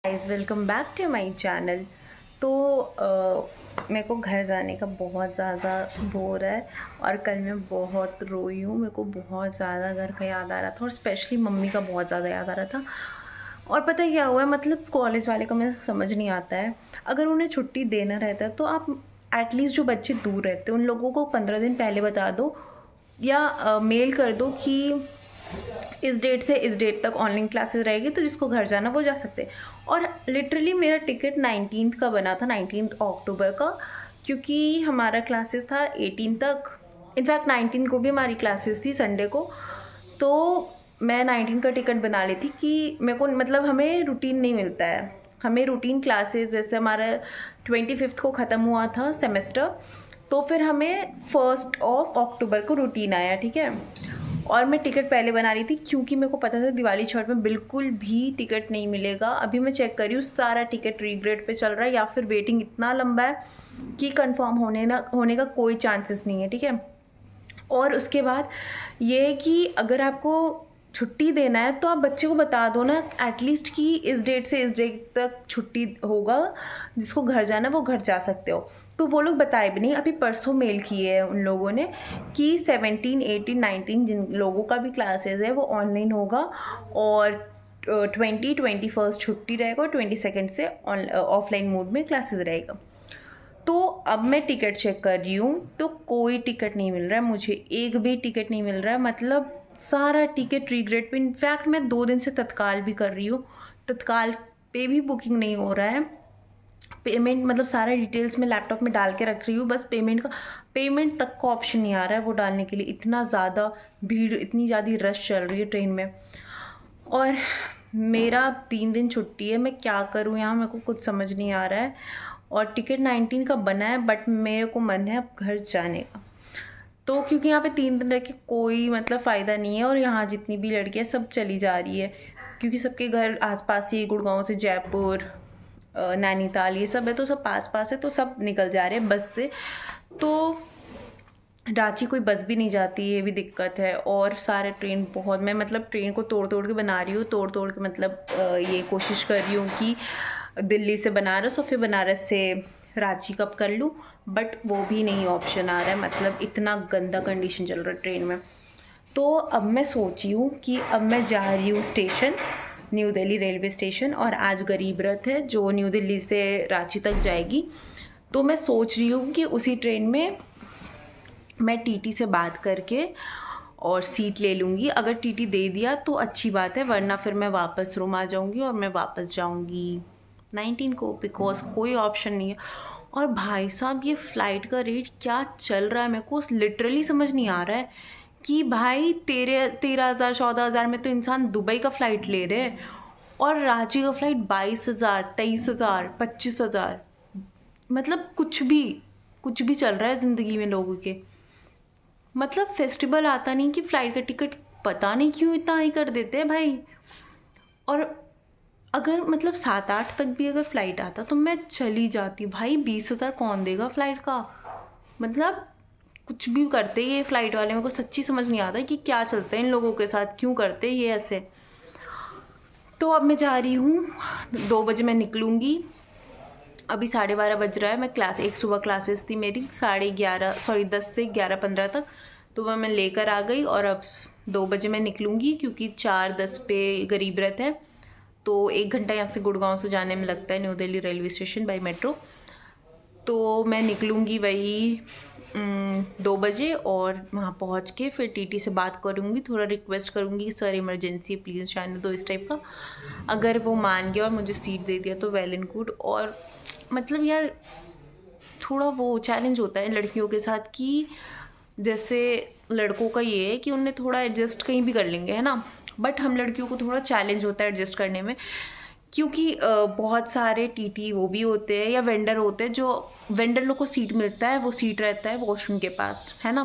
Guys welcome back to my channel. तो मेरे को घर जाने का बहुत ज़्यादा बोर है और कल मैं बहुत रोई हूँ। मेरे को बहुत ज़्यादा घर का याद आ रहा था और स्पेशली मम्मी का बहुत ज़्यादा याद आ रहा था। और पता है क्या हुआ है, मतलब कॉलेज वाले का मुझे समझ नहीं आता है। अगर उन्हें छुट्टी देना रहता है तो आप एटलीस्ट जो बच्चे दूर रहते हैं उन लोगों को 15 दिन पहले बता दो या मेल कर दो कि इस डेट से इस डेट तक ऑनलाइन क्लासेस रहेगी, तो जिसको घर जाना वो जा सकते हैं। और लिटरली मेरा टिकट 19 का बना था, 19 अक्टूबर का, क्योंकि हमारा क्लासेस था 18 तक। इनफैक्ट 19 को भी हमारी क्लासेस थी संडे को। तो मैं 19 का टिकट बना ली थी कि मेरे को मतलब हमें रूटीन नहीं मिलता है। हमें रूटीन क्लासेस जैसे हमारा 25 को ख़त्म हुआ था सेमेस्टर, तो फिर हमें 1 अक्टूबर को रूटीन आया, ठीक है। और मैं टिकट पहले बना रही थी क्योंकि मेरे को पता था दिवाली छठ में बिल्कुल भी टिकट नहीं मिलेगा। अभी मैं चेक कर रही हूँ, सारा टिकट रीग्रेड पे चल रहा है या फिर वेटिंग इतना लंबा है कि कंफर्म होने का कोई चांसेस नहीं है, ठीक है। और उसके बाद ये है कि अगर आपको छुट्टी देना है तो आप बच्चे को बता दो ना एटलीस्ट कि इस डेट से इस डेट तक छुट्टी होगा, जिसको घर जाना है वो घर जा सकते हो। तो वो लोग बताए भी नहीं। अभी परसों मेल किए हैं उन लोगों ने कि 17, 18, 19 जिन लोगों का भी क्लासेस है वो ऑनलाइन होगा और 21 छुट्टी रहेगा और 22 से ऑफलाइन मोड में क्लासेस रहेगा। तो अब मैं टिकट चेक कर रही हूँ तो कोई टिकट नहीं मिल रहा है मुझे, एक भी टिकट नहीं मिल रहा है। मतलब सारा टिकट रीग्रेड पे। इनफैक्ट मैं 2 दिन से तत्काल भी कर रही हूँ, तत्काल पे भी बुकिंग नहीं हो रहा है। पेमेंट मतलब सारा डिटेल्स मैं लैपटॉप में डाल के रख रही हूँ, बस पेमेंट तक का ऑप्शन नहीं आ रहा है वो डालने के लिए। इतना ज़्यादा भीड़, इतनी ज़्यादा रश चल रही है ट्रेन में। और मेरा 3 दिन छुट्टी है, मैं क्या करूँ यहाँ, मेरे को कुछ समझ नहीं आ रहा है। और टिकट 19 का बना है बट मेरे को मन है अब घर जाने का। तो क्योंकि यहाँ पे 3 दिन रह के कोई मतलब फ़ायदा नहीं है और यहाँ जितनी भी लड़कियाँ सब चली जा रही है क्योंकि सबके घर आसपास ही, गुड़गांव से जयपुर, नैनीताल ये सब है, तो सब पास पास है, तो सब निकल जा रहे हैं बस से। तो रांची कोई बस भी नहीं जाती, ये भी दिक्कत है। और सारे ट्रेन बहुत, मैं मतलब ट्रेन को तोड़ तोड़ के बना रही हूँ, तोड़ तोड़ के मतलब ये कोशिश कर रही हूँ कि दिल्ली से बनारस और फिर बनारस से रांची कब कर लूँ, बट वो भी नहीं ऑप्शन आ रहा है। मतलब इतना गंदा कंडीशन चल रहा है ट्रेन में। तो अब मैं सोची हूँ कि अब मैं जा रही हूँ station, new Delhi railway station, और आज गरीब रथ है जो न्यू दिल्ली से रांची तक जाएगी। तो मैं सोच रही हूँ कि उसी ट्रेन में मैं टीटी से बात करके और सीट ले लूँगी। अगर टीटी दे दिया तो अच्छी बात है, वरना फिर मैं वापस रूम आ जाऊँगी और मैं वापस जाऊँगी 19 को, बिकॉज कोई ऑप्शन नहीं है। और भाई साहब ये फ़्लाइट का रेट क्या चल रहा है, मेरे को लिटरली समझ नहीं आ रहा है कि भाई 13,000 14,000 में तो इंसान दुबई का फ़्लाइट ले रहे हैं और रांची का फ़्लाइट 22,000 23,000 25,000। मतलब कुछ भी चल रहा है ज़िंदगी में लोगों के। मतलब फेस्टिवल आता नहीं कि फ़्लाइट का टिकट पता नहीं क्यों इतना हाई कर देते हैं भाई। और अगर मतलब 7-8 तक भी अगर फ़्लाइट आता तो मैं चली जाती भाई। 20,000 कौन देगा फ़्लाइट का? मतलब कुछ भी करते ये फ़्लाइट वाले, मेरे को सच्ची समझ नहीं आता कि क्या चलता है इन लोगों के साथ, क्यों करते ये ऐसे। तो अब मैं जा रही हूँ, 2 बजे मैं निकलूँगी। अभी 12:30 बज रहा है। मैं एक सुबह क्लासेस थी मेरी 10 से 11:15 तक, तो वह मैं लेकर आ गई। और अब 2 बजे मैं निकलूँगी क्योंकि 4:10 पे गरीब रथ है। तो 1 घंटा यहाँ से गुड़गांव से जाने में लगता है new Delhi railway station by metro. तो मैं निकलूँगी वही 2 बजे और वहाँ पहुँच के फिर टीटी से बात करूँगी, थोड़ा रिक्वेस्ट करूँगी कि सर इमरजेंसी प्लीज़ जाने दो, इस टाइप का। अगर वो मान गया और मुझे सीट दे दिया तो वेल एंड गुड। और मतलब यार थोड़ा वो चैलेंज होता है लड़कियों के साथ कि जैसे लड़कों का ये है कि उन्हें थोड़ा एडजस्ट कहीं भी कर लेंगे, है ना, बट हम लड़कियों को थोड़ा चैलेंज होता है एडजस्ट करने में। क्योंकि बहुत सारे टीटी वो भी होते हैं या वेंडर होते हैं, जो वेंडर लोग को सीट मिलता है, वो सीट रहता है वॉशरूम के पास, है ना।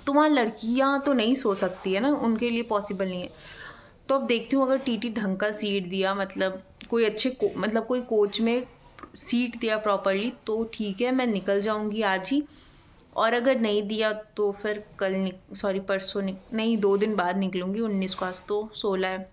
तो वहाँ लड़कियाँ तो नहीं सो सकती है ना, उनके लिए पॉसिबल नहीं है। तो अब देखती हूँ अगर टीटी ढंग का सीट दिया, मतलब कोई मतलब कोई कोच में सीट दिया प्रॉपरली तो ठीक है, मैं निकल जाऊँगी आज ही। और अगर नहीं दिया तो फिर परसों नहीं, 2 दिन बाद निकलूँगी। 19 को, आज तो 16 है।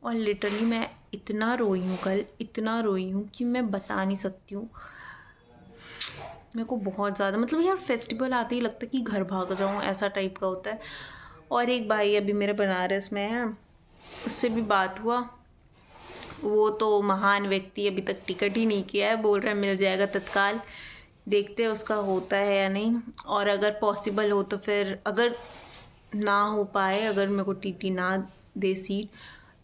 और लिटरली मैं इतना रोई हूँ कल, इतना रोई हूँ कि मैं बता नहीं सकती हूँ। मेरे को बहुत ज़्यादा, मतलब यार फेस्टिवल आते ही लगता है कि घर भाग जाऊँ, ऐसा टाइप का होता है। और एक भाई अभी मेरे बनारस में है, उससे भी बात हुआ। वो तो महान व्यक्ति, अभी तक टिकट ही नहीं किया है, बोल रहा है मिल जाएगा तत्काल। देखते हैं उसका होता है या नहीं, और अगर पॉसिबल हो तो फिर, अगर ना हो पाए, अगर मेरे को टीटी ना दे सीट,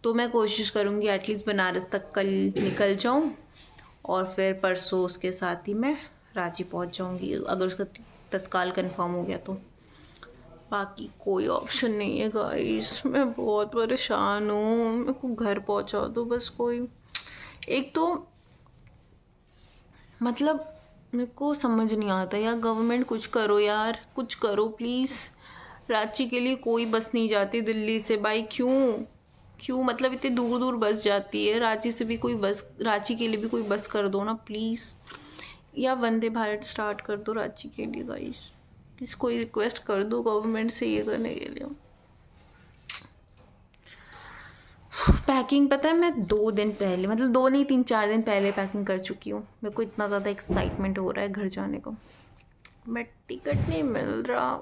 तो मैं कोशिश करूँगी एटलीस्ट बनारस तक कल निकल जाऊँ, और फिर परसों उसके साथ ही मैं रांची पहुँच जाऊँगी, अगर उसका तत्काल कंफर्म हो गया तो। बाकी कोई ऑप्शन नहीं है गाइस, मैं बहुत परेशान हूँ। मेरे को घर पहुँचा दो बस कोई। एक तो मतलब मेरे को समझ नहीं आता यार, गवर्नमेंट कुछ करो यार, कुछ करो प्लीज़। रांची के लिए कोई बस नहीं जाती दिल्ली से भाई, क्यों मतलब इतने दूर दूर बस जाती है। रांची से भी कोई बस, रांची के लिए भी कोई बस कर दो ना प्लीज़, या वंदे भारत स्टार्ट कर दो रांची के लिए गाइस। प्लीज़ कोई रिक्वेस्ट कर दो गवर्नमेंट से ये करने के लिए। पैकिंग पता है मैं 2 दिन पहले, मतलब 2 नहीं 3-4 दिन पहले पैकिंग कर चुकी हूँ। मेरे को इतना ज़्यादा एक्साइटमेंट हो रहा है घर जाने को, बट टिकट नहीं मिल रहा।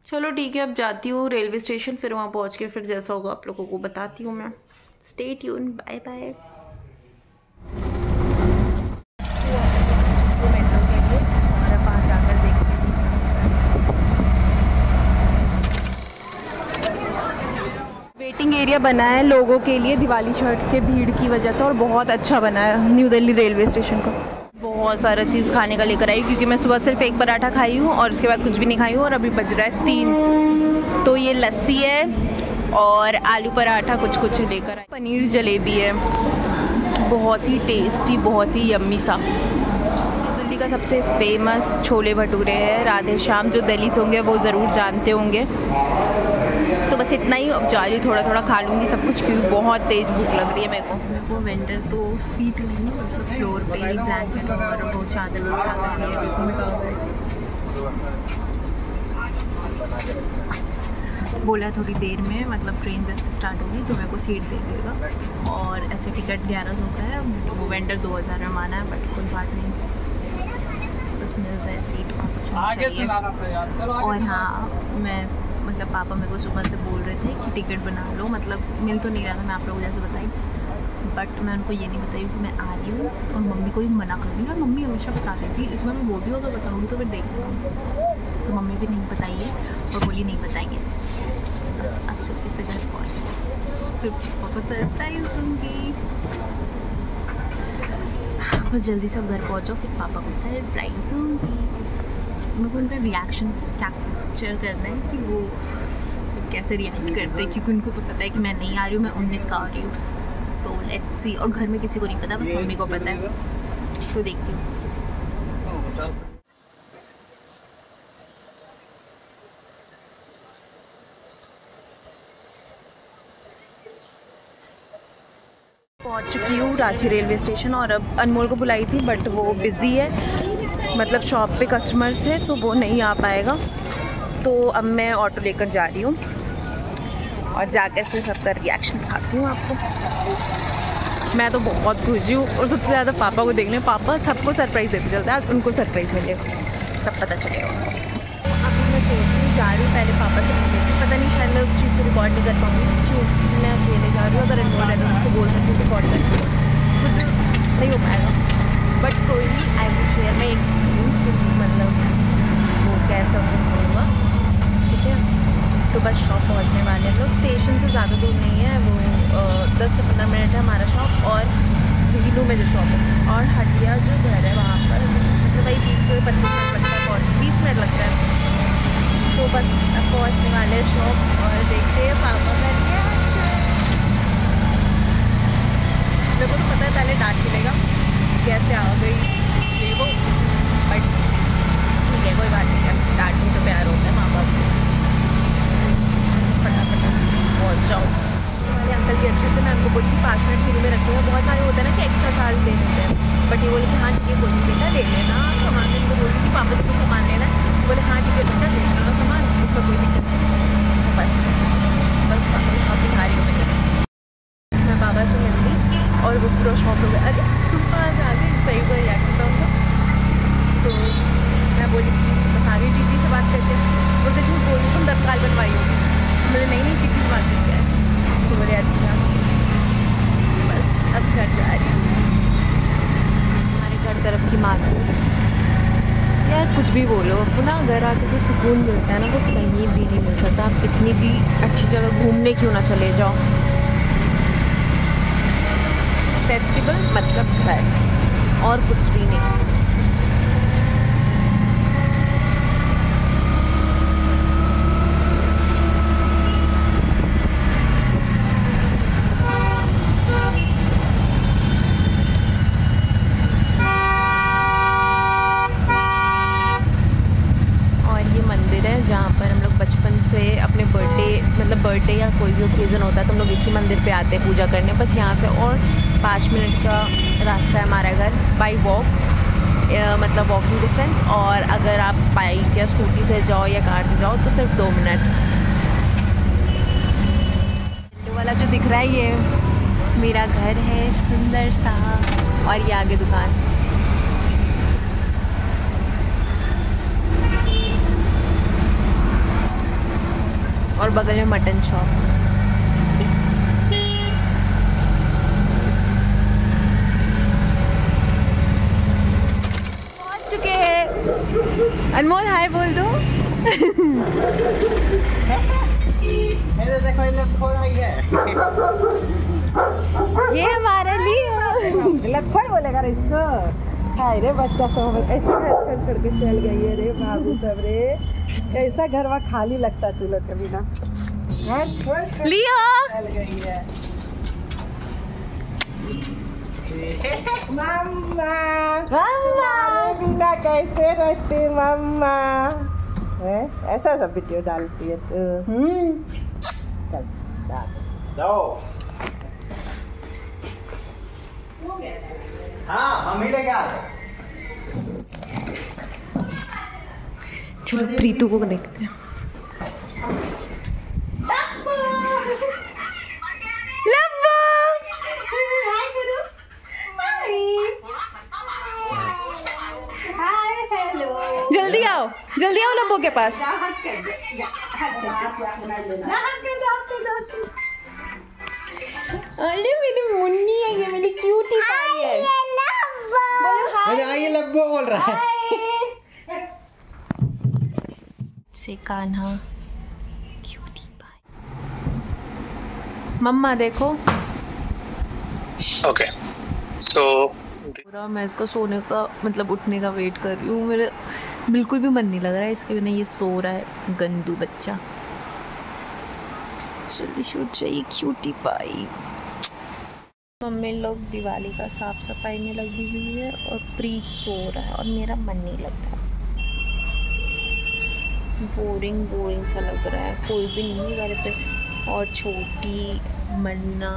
चलो ठीक है, अब जाती हूँ रेलवे स्टेशन, फिर वहाँ पहुँच के फिर जैसा होगा आप लोगों को बताती हूँ मैं। Stay tune, bye bye. Waiting area बना है लोगों के लिए दिवाली छठ के भीड़ की वजह से, और बहुत अच्छा बना है न्यू दिल्ली रेलवे स्टेशन का। बहुत सारा चीज़ खाने का लेकर आई, क्योंकि मैं सुबह सिर्फ एक पराठा खाई हूँ और उसके बाद कुछ भी नहीं खाई हूँ, और अभी बज रहा है 3। तो ये लस्सी है और आलू पराठा कुछ लेकर आई। पनीर जलेबी है, बहुत ही टेस्टी, बहुत ही यम्मी सा। दिल्ली का सबसे फेमस छोले भटूरे है राधे श्याम, जो दिल्ली से होंगे वो ज़रूर जानते होंगे। तो बस इतना ही, अब जा रही हूँ, थोड़ा थोड़ा खा लूँगी सब कुछ, क्योंकि बहुत तेज़ भूख लग रही है मेरे को। वेंडर तो सीट नहीं है, मतलब फ्लोर पे ही ब्लैंकेट और वो चादर बोला थोड़ी देर में, मतलब ट्रेन जैसे स्टार्ट होगी तो मेरे को सीट दे देगा। और ऐसे टिकट 1100 का है, वो वेंडर 2000 में माना है, बट कोई बात नहीं, बस मिल जाए सीट और कुछ नहीं चाहिए। और हाँ, मैं मतलब पापा मेरे को सुबह से बोल रहे थे कि टिकट बना लो, मतलब मिल तो नहीं रहा था, मैं आप लोगों को जैसे बताई, बट मैं उनको ये नहीं बताई कि मैं आ रही हूँ, और मम्मी को भी मना कर दी। और मम्मी हमेशा बता देती है, इस बार मैं बोल दी हूँ अगर बताऊँगी तो फिर देख लूँगा। तो मम्मी भी नहीं बताइए, और बोली नहीं बताएंगे, बस आप छुट्टी से घर पहुँच गए, फिर पापा को सरप्राइज़ दूँगी। बस जल्दी से घर पहुँचो, फिर पापा को सरप्राइज़ दूँगी। मेरे को उनका रिएक्शन कैप्चर करना है कि वो कैसे रिएक्ट करते हैं, क्योंकि उनको तो पता है कि मैं नहीं आ रही हूँ, मैं 19 का आ रही हूँ। तो लेट्स सी, और घर में किसी को नहीं पता, बस मम्मी को पता है, तो देखती हूँ। पहुँच चुकी हूँ रांची रेलवे स्टेशन, और अब अनमोल को बुलाई थी बट वो बिज़ी है, मतलब शॉप पे कस्टमर्स थे तो वो नहीं आ पाएगा। तो अब मैं ऑटो लेकर जा रही हूँ, और जाकर फिर सबका रिएक्शन दिखाती हूँ आपको। मैं तो बहुत खुश हूँ, और सबसे ज़्यादा पापा को देखने, पापा सबको सरप्राइज़ देते चलते हैं, आज उनको सरप्राइज़ मिलेगा, सब पता चलेगा। अभी मैं सोच जा रही हूँ पहले पापा से मिलने, पता नहीं शायद मैं उस चीज़ को रिकॉर्ड नहीं कर पाऊँगी, क्योंकि मैं अकेले जा रही हूँ। अगर रिकॉर्ड है तो उसको बोल सकती हूँ रिकॉर्ड करके, खुद नहीं हो पाएगा, बट कोई नहीं, I will share my experience, मतलब वो कैसा होगा, ठीक है। तो बस शॉप पहुंचने वाले हैं लोग, स्टेशन से ज़्यादा दूर नहीं है, वो 10 से 15 मिनट है हमारा शॉप, और दिल्ली में जो शॉप है, और हटिया जो घर है वहाँ पर मतलब वही 20 से 25 मिनट लगता है पहुँच, 20 मिनट लगता है। तो बस अब पहुँचने वाले हैं शॉप, और देखते हैं पापा का रिएक्शन। मेरे को तो पता है पहले डांट मिलेगा कैसे आ गई ये वो, बट ठीक है कोई बात नहीं है, डांट भी तो प्यार होता है माँ बाप को। फटाफट पहुँच जाओ। हमारे अंकल जी अच्छे से, मैं उनको बोली 5 मिनट फ्री में रखूँगा, बहुत सारे होता है ना कि एक्स्ट्रा चार्ज दे देते हैं, बट ये बोले कि हाँ ठीक है कोई बेटा ले लेना सामान। इनको बोली कि पापा से कुछ सामान लेना है, बोले हाँ ठीक है बेटा ले लेना सामान, उसका कोई दिक्कत नहीं। बस काफ़ी खा रही हूँ मैं बाबा से मिल ली और वो पूरा शॉक हो गया, अरे तुम कहाँ से आ गए, इस टाइप का रिएक्ट करता हूँ। तो मैं बोली बस आ गई दीदी से बात करते हैं। बोलते झूठ बोल तुम तत्काल बनवाई होगी। मुझे नहीं दीदी से बात करके आए। तो बोले अच्छा, बस अब घर जा रही हूँ। हमारे घर तरफ की माता यार, कुछ भी बोलो, अपना घर आके जो सुकून मिलता है ना वो कहीं भी नहीं मिल सकता। आप कितनी भी अच्छी जगह घूमने क्यों ना चले जाओ, फेस्टिवल मतलब घर और कुछ भी नहीं। जहाँ पर हम लोग बचपन से अपने बर्थडे या कोई भी ओकेज़न होता है तो हम लोग इसी मंदिर पे आते हैं पूजा करने। बस यहाँ से और 5 मिनट का रास्ता है हमारा घर बाय वॉक, मतलब वॉकिंग डिस्टेंस। और अगर आप बाइक या स्कूटी से जाओ या कार से जाओ तो सिर्फ 2 मिनट। येलो वाला जो दिख रहा है ये मेरा घर है सुंदर सा, और ये आगे दुकान। और बगल में मटन शॉप। पहुंच चुके हैं। अनमोल हाय बोल दो। ये हमारे लिए लखन बोलेगा रे इसको। हाय रे बच्चा सब कैसे घर छोड़ के चल गई है रे बाबू सब रे। कैसा घर वहाँ खाली लगता तू लोग कभी ना, घर छोड़ लियो चल गई है। मम्मा मम्मा बिना कैसे रहती मम्मा है, ऐसा सब वीडियो डालती है तू। चल जाओ। हाँ हम ही लेके आ रहे। चलो प्रीतू को देखते हैं। जल्दी आओ लब्बो के पास। अरे मेरी मुन्नी है, ये मेरी क्यूटी पाई है। आइए लब्बो बोल रहा है। से कान्हा क्यूटी पाई। मम्मा देखो। ओके तो पूरा मैं इसको सोने का मतलब उठने का वेट कर रही हूँ। मेरे बिल्कुल भी मन नहीं लग रहा है इसके बिना। ये सो रहा है गंदू बच्चा। जल्दी शूट चाहिए क्यूटी पाई। मम्मी लोग दिवाली का साफ सफाई में लगी हुई है और प्रीत सो रहा है और मेरा मन नहीं लग रहा। बोरिंग सा लग रहा है, कोई भी नहीं घर पे। और छोटी मन्ना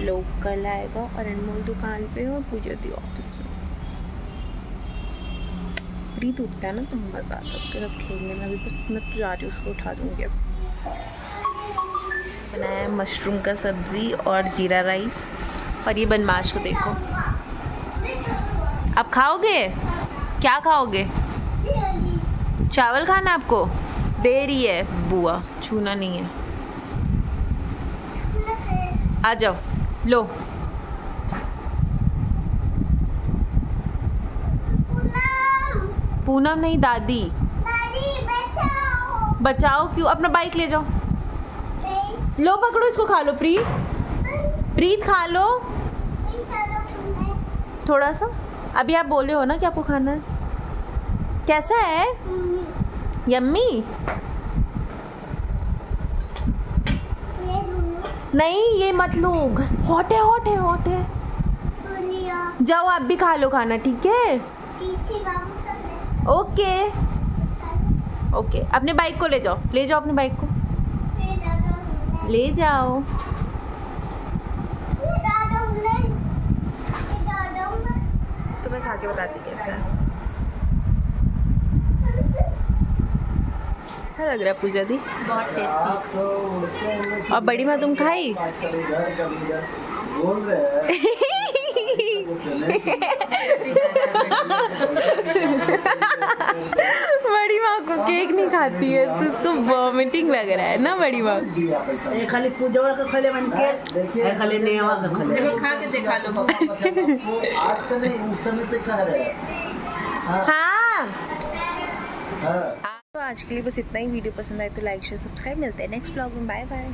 लोग कल आएगा और अनमोल दुकान पे और पूजा दी ऑफिस में। प्रीत उठता है ना तो मज़ा आता है उसके साथ खेलने में। अभी बस मैं तो जा रही हूँ, उसको उठा दूँगी। अब बनाया मशरूम का सब्ज़ी और जीरा राइस। और ये बनमाश को देखो। आप खाओगे क्या खाओगे? चावल खाना आपको? दे रही है बुआ, छूना नहीं है। आ जाओ लो। पूनम नहीं दादी। बचाओ क्यों? अपना बाइक ले जाओ। लो पकड़ो इसको, खा लो प्रीत। प्रीत खा लो थोड़ा सा। अभी आप बोले हो ना कि आपको खाना है। कैसा है? यम्मी? नहीं ये मत लो, हॉट है। जाओ आप भी खा लो खाना, ठीक है? ओके अपने बाइक को ले जाओ अपने बाइक को ले जाओ। तो मैं खा के बताती कैसा है। अच्छा लग रहा है पूजा दी, बहुत टेस्टी। और बड़ी माँ तुम खाई? बोल रहे बड़ी माँ को केक नहीं खाती है तो उसको वॉमिटिंग लग रहा है ना बड़ी माँ। खाली पूजा का खले बन के खाली नेवा का खले खा के दिखा लो। आज से नहीं उस समय से खा रहे हैं। हाँ हाँ। तो आज के लिए बस इतना ही। वीडियो पसंद आए तो लाइक शेयर सब्सक्राइब। मिलते हैं नेक्स्ट ब्लॉग में। बाय बाय।